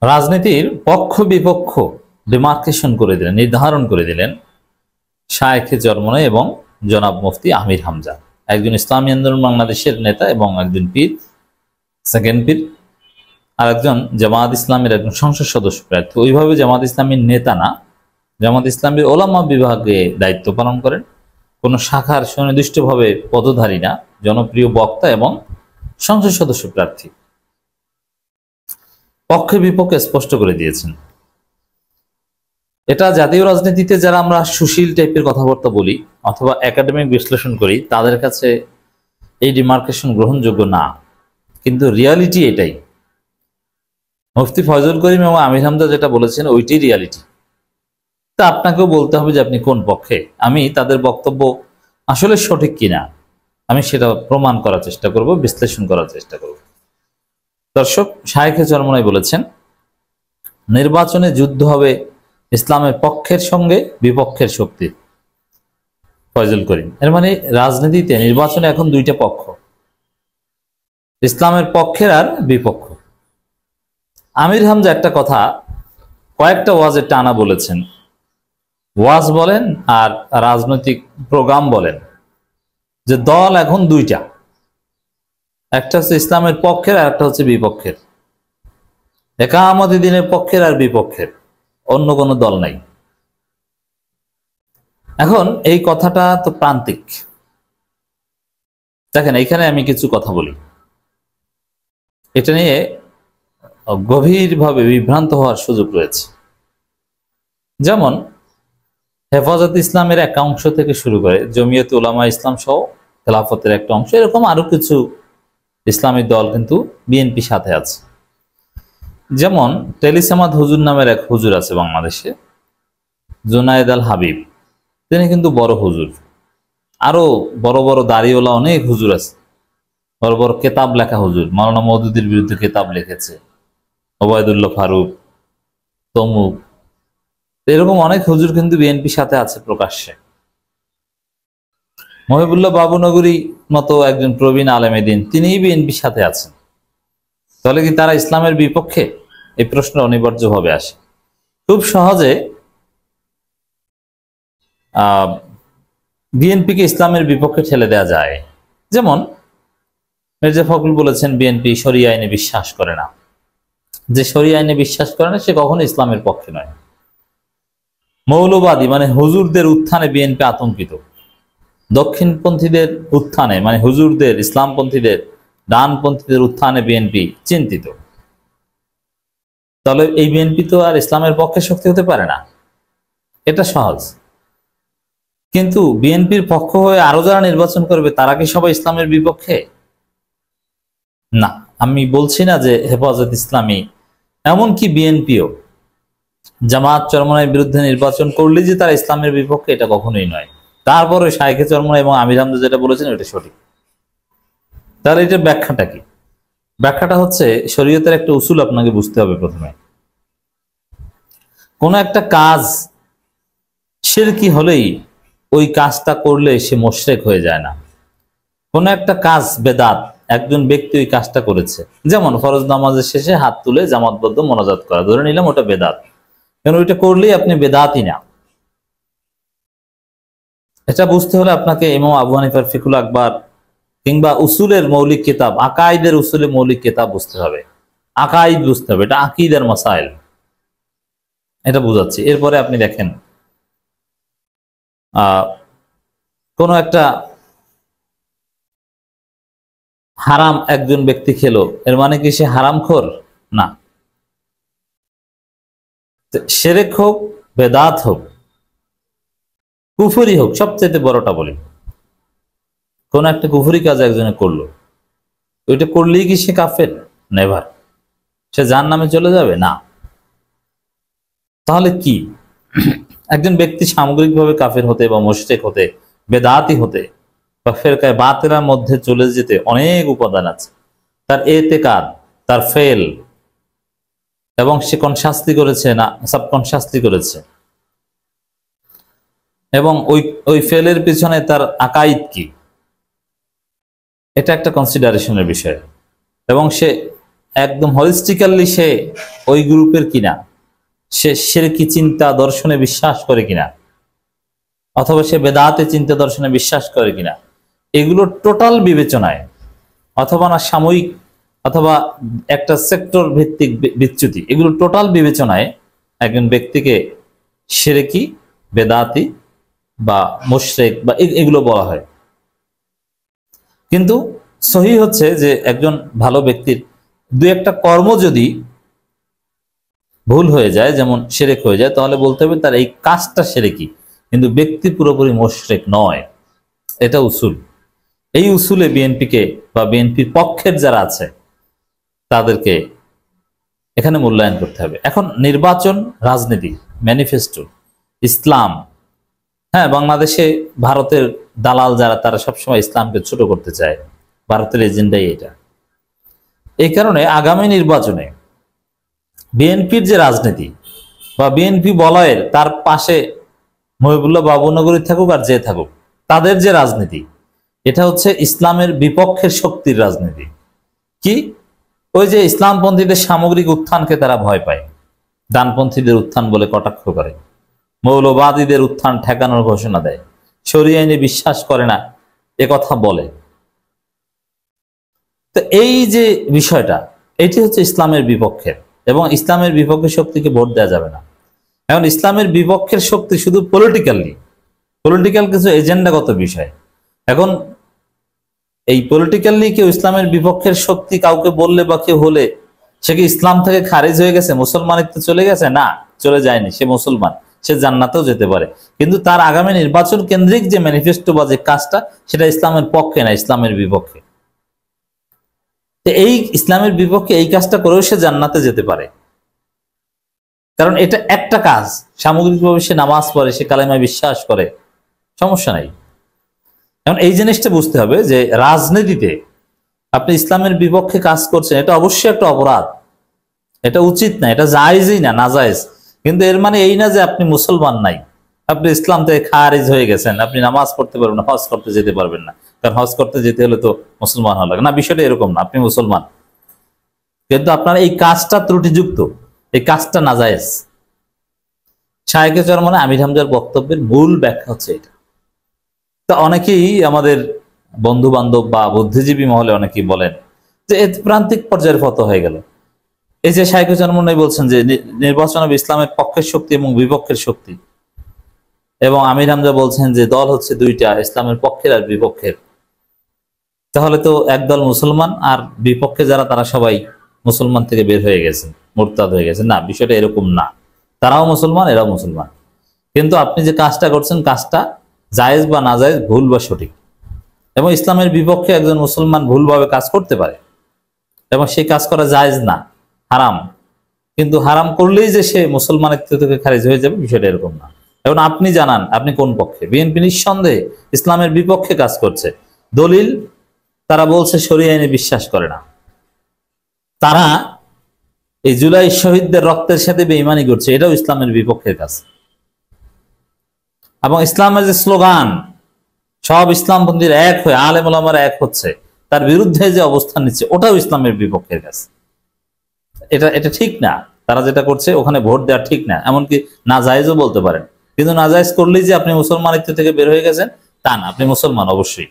রাজনীতির পক্ষ বিপক্ষ ডিমার্কেশন করে দিলেন, নির্ধারণ করে দিলেন শায়েখে চরমনাই এবং জনাব মুফতি আমির হামজা, একজন ইসলামী আন্দোলন বাংলাদেশের নেতা এবং একজন পীর, সেকেন্ড পীর, আর একজন জামাত ইসলামের একজন সংসদ সদস্য প্রার্থী। ওইভাবে জামাত ইসলামীর নেতা না, জামাত ইসলামীর ওলামা বিভাগে দায়িত্ব পালন করেন, কোনো শাখার সুনির্দিষ্টভাবে পদধারী না, জনপ্রিয় বক্তা এবং সংসদ সদস্য প্রার্থী। পক্ষে বিপক্ষে স্পষ্ট করে দিয়েছেন। এটা জাতীয় রাজনীতিতে যারা আমরা সুশীল টাইপের কথাবার্তা বলি অথবা একাডেমিক বিশ্লেষণ করি তাদের কাছে এই ডিমার্কেশন গ্রহণযোগ্য না, কিন্তু রিয়ালিটি এটাই। মুফতি ফয়জুল করিম এবং আমির হামজা যেটা বলেছেন ওইটাই রিয়ালিটি। তা আপনাকেও বলতে হবে যে আপনি কোন পক্ষে। আমি তাদের বক্তব্য আসলে সঠিক কিনা আমি সেটা প্রমাণ করার চেষ্টা করব, বিশ্লেষণ করার চেষ্টা করব। দর্শক, শায়েখে চরমনাই বলেছেন নির্বাচনে যুদ্ধ হবে ইসলামের পক্ষের সঙ্গে বিপক্ষের শক্তি। ফয়জুল করিম এর মানে রাজনীতিতে নির্বাচনে এখন দুইটা পক্ষ, ইসলামের পক্ষের আর বিপক্ষ। আমির হামজা একটা কথা কয়েকটা ওয়াজে টানা বলেছেন, ওয়াজ বলেন আর রাজনৈতিক প্রোগ্রাম বলেন, যে দল এখন দুইটা, একটা হচ্ছে ইসলামের পক্ষের আর একটা হচ্ছে বিপক্ষের। একামতি দিনের পক্ষের আর বিপক্ষের, অন্য কোনো দল নাই। এখন এই কথাটা তো প্রান্তিক। দেখেন এইখানে আমি কিছু কথা বলি, এটা নিয়ে গভীরভাবে বিভ্রান্ত হওয়ার সুযোগ রয়েছে। যেমন হেফাজত ইসলামের একটা অংশ থেকে শুরু করে জমিয়ত উলামা ইসলাম সহ খেলাফতের একটা অংশ, এরকম আরো কিছু ইসলামী দল কিন্তু বিএনপি সাথে আছে। যেমন টেলিসামাদ হুজুর নামের এক হুজুর আছে বাংলাদেশে, জুনায়েদ আল হাবিব, তিনি কিন্তু বড় হুজুর। আরো বড় বড় দাড়িওয়ালা অনেক হুজুর আছে, বড় বড় কেতাব লেখা হুজুর, মাওলানা মওদুদীর বিরুদ্ধে কেতাব লিখেছে, ওবায়দুল্লাহ ফারুক, তমুক, এরকম অনেক হুজুর কিন্তু বিএনপির সাথে আছে প্রকাশ্যে। মহিবুল্লাহ বাবুনগরী মতো একজন প্রবীণ আলেমে দ্বীন, তিনিই বিএনপির সাথে আছেন। তাহলে কি তারা ইসলামের বিপক্ষে? এই প্রশ্ন অনিবার্যভাবে আসে। খুব সহজে বিএনপিকে ইসলামের বিপক্ষে ঠেলে দেওয়া যায়। যেমন মির্জা ফখরুল বলেছেন বিএনপি শরিয়া আইনে বিশ্বাস করে না। যে শরিয়া আইনে বিশ্বাস করে না সে কখনো ইসলামের পক্ষে নয়। মৌলবাদী মানে হুজুরদের উত্থানে বিএনপি আতঙ্কিত, দক্ষিণপন্থীদের উত্থানে মানে হুজুরদের, ইসলামপন্থীদের, ডানপন্থীদের উত্থানে বিএনপি চিন্তিত। তাহলে এই বিএনপি তো আর ইসলামের পক্ষে শক্তি হতে পারে না, এটা সহজ। কিন্তু বিএনপির পক্ষ হয়ে আরো যারা নির্বাচন করবে তারা কি সবাই ইসলামের বিপক্ষে? না, আমি বলছি না যে হেফাজত ইসলামী, এমনকি বিএনপিও জামাত চরমনাইয়ের বিরুদ্ধে নির্বাচন করলে যে তারা ইসলামের বিপক্ষে, এটা কখনোই নয়। তারপরে শায়েখে চরমনাই এবং আমির হামজা যেটা বলেছেন এটা সঠিক। তাহলে এটার ব্যাখ্যাটা কি? ব্যাখ্যাটা হচ্ছে শরীয়তের একটা উসুল আপনাকে বুঝতে হবে। প্রথমে কোন একটা কাজ শিরকি হলেই ওই কাজটা করলে সে মুশরিক হয়ে যায় না। কোন একটা কাজ বেদাত, একজন ব্যক্তি ওই কাজটা করেছে, যেমন ফরজ নামাজের শেষে হাত তুলে জামাতবদ্ধ মোনাজাত করা, ধরে নিলাম ওটা বেদাত, কারণ ওইটা করলেই আপনি বেদাতই না। এটা বুঝতে হলে আপনাকে ইমাম আবু হানিফার ফিকুল আকবার কিংবা উসুলের মৌলিক কিতাব, আকাইদের উসুলের মৌলিক কিতাব বুঝতে হবে, আকাইদ বুঝতে হবে, এটা আকীদার মাসাইল, এটা বুঝাচ্ছি। এরপরে আপনি দেখেন কোন একটা হারাম একজন ব্যক্তি খেলো, এর মানে কি সে হারামখোর? না। শিরক হোক, বেদাত হোক, কুফরি হোক, সবচেয়ে বড়টা বলি, কোন একটা কুফরি কাজ একজনে করলো, ওইটা করলেই কি সে কাফের? নেভার। সে জাহান্নামে চলে যাবে? না। তাহলে কি একজন ব্যক্তি সামগ্রিকভাবে কাফের হতে বা মুশরিক হতে, বেদাতি হতে বা ফিরকায়ে বাতিলার মধ্যে চলে যেতে অনেক উপাদান আছে। তার ইতিকাদ, তার ফেল, এবং সে কনশাসলি করেছে না সাবকনশাসলি করেছে, এবং ওই ফেলের পিছনে তার আকাইদ কি, এটা একটা কনসিডারেশনের বিষয়। এবং সে একদম হলিস্টিক্যালি সে ওই গ্রুপের কিনা, সে শিরকি চিন্তা দর্শনে বিশ্বাস করে কিনা, অথবা সে বেদাতে চিন্তা দর্শনে বিশ্বাস করে কিনা, এগুলো টোটাল বিবেচনায়, অথবা না সাময়িক অথবা একটা সেক্টর ভিত্তিক বিচ্যুতি, এগুলো টোটাল বিবেচনায় একজন ব্যক্তিকে শিরকি, বেদাতি বা মুশরিক বা এগুলো বলা হয়। কিন্তু সহি হচ্ছে যে একজন ভালো ব্যক্তির দুই একটা কর্ম যদি ভুল হয়ে যায়, যেমন শিরক হয়ে যায়, তাহলে বলতে হবে তার এই কাজটা শিরকি, কিন্তু ব্যক্তি পুরোপুরি মুশরিক নয়। এটা উসুল। এই উসুলে বিএনপিকে বা বিএনপির পক্ষের যারা আছে তাদেরকে এখানে মূল্যায়ন করতে হবে। এখন নির্বাচন, রাজনীতি, ম্যানিফেস্টো, ইসলাম, হ্যাঁ, বাংলাদেশে ভারতের দালাল যারা, তারা সবসময় ইসলামকে ছোট করতে চায়, ভারতের এজেন্ডাই এটা। এই কারণে আগামী নির্বাচনে বিএনপির যে রাজনীতি বা বিএনপি বলয়ের তার পাশে মহিবুল্লাহ বাবুনগরী থাকুক আর যে থাকুক, তাদের যে রাজনীতি, এটা হচ্ছে ইসলামের বিপক্ষের শক্তির রাজনীতি। কি? ওই যে ইসলামপন্থীদের সামগ্রিক উত্থানকে তারা ভয় পায়, ডানপন্থীদের উত্থান বলে কটাক্ষ করে, মৌলবাদীদের উত্থান ঠেকানোর ঘোষণা দেয়, শরিয়া আইনে বিশ্বাস করে না এ কথা বলে। তো এই যে বিষয়টা, এটি হচ্ছে ইসলামের বিপক্ষের, এবং ইসলামের বিপক্ষের শক্তিকে ভোট দেওয়া যাবে না। এখন ইসলামের বিপক্ষের শক্তি শুধু পলিটিক্যাল কিছু এজেন্ডাগত বিষয়। এখন এই পলিটিক্যালি কেউ ইসলামের বিপক্ষের শক্তি কাউকে বললে বা কেউ হলে সে কি ইসলাম থেকে খারিজ হয়ে গেছে, মুসলমানিত্ব চলে গেছে? না, চলে যায়নি। সে মুসলমান, সে জান্নাতেও যেতে পারে, কিন্তু তার আগামী নির্বাচন কেন্দ্রিক যে ম্যানিফেস্টো বা যে কাজটা, সেটা ইসলামের পক্ষে না, ইসলামের বিপক্ষে। এই ইসলামের বিপক্ষে এই কাজটা করেও সে জান্নাতে যেতে পারে, কারণ এটা একটা কাজ। সামগ্রিকভাবে সে নামাজ পড়ে, সে কালেমায় বিশ্বাস করে, সমস্যা নাই। এখন এই জিনিসটা বুঝতে হবে যে রাজনীতিতে আপনি ইসলামের বিপক্ষে কাজ করছেন, এটা অবশ্যই একটা অপরাধ, এটা উচিত না, এটা জায়েজই না, নাজায়েজ। কিন্তু এর মানে এই না যে আপনি মুসলমান নাই, আপনি ইসলাম থেকে খারিজ হয়ে গেছেন, আপনি নামাজ পড়তে পারবেন না, হজ করতে যেতে পারবেন না, কারণ হজ করতে যেতে হলে তো মুসলমান হওয়া লাগে না। বিষয়টা এরকম না, আপনি মুসলমান, কিন্তু আপনার এই কাজটা ত্রুটিযুক্ত, এই কাজটা নাজায়েজ। শায়েখে চরমনায় আমির হামজার বক্তব্যের মূল ব্যাখ্যা হচ্ছে এটা। তা অনেকেই আমাদের বন্ধু বান্ধব বা বুদ্ধিজীবী মহলে অনেকেই বলেন যে এ প্রান্তিক পর্যায়ের ফতোয়া হয়ে গেল। এই যে শায়েখে চরমনায় বলছেন যে নির্বাচন হবে ইসলামের পক্ষের শক্তি এবং বিপক্ষের শক্তি, এবং আমির হামজা বলছেন যে দল হচ্ছে দুইটা, ইসলামের পক্ষের আর বিপক্ষের। তাহলে তো একদল মুসলমান আর বিপক্ষে যারা, তারা সবাই মুসলমান থেকে বের হয়ে গেছেন, মুরতাদ হয়ে গেছেন। না, বিষয়টা এরকম না, তারাও মুসলমান, এরাও মুসলমান, কিন্তু আপনি যে কাজটা করছেন, কাজটা জায়েজ বা নাজায়েজ, ভুল বা সঠিক। এবং ইসলামের বিপক্ষে একজন মুসলমান ভুলভাবে কাজ করতে পারে, এবং সেই কাজ করা জায়েজ না, হারাম, কিন্তু হারাম করলেই যে সে মুসলমানিত্ব থেকে খারিজ হয়ে যাবে, বিষয়টা এরকম না। এখন আপনি জানান আপনি কোন পক্ষে। বিএনপি নিঃসন্দেহে ইসলামের বিপক্ষে কাজ করছে। দলিল, তারা বলছে শরিয়া আইনে বিশ্বাস করে না, তারা এই জুলাই শহীদদের রক্তের সাথে বেঈমানি করছে, এটাও ইসলামের বিপক্ষের কাজ। এবং ইসলামের যে স্লোগান, সব ইসলামপন্থীরা এক হয়ে, আলেম ওলামারা এক হচ্ছে, তার বিরুদ্ধে যে অবস্থান নিচ্ছে, ওটাও ইসলামের বিপক্ষের কাজ। এটা ঠিক না, তারা যেটা করছে ওখানে ভোট দেওয়া ঠিক না, এমনকি নাজায়েজও বলতে পারেন। কিন্তু নাজায়েজ করলেই যে আপনি মুসলমানিত্ব থেকে বের হয়ে গেছেন তা না, আপনি মুসলমান অবশ্যই।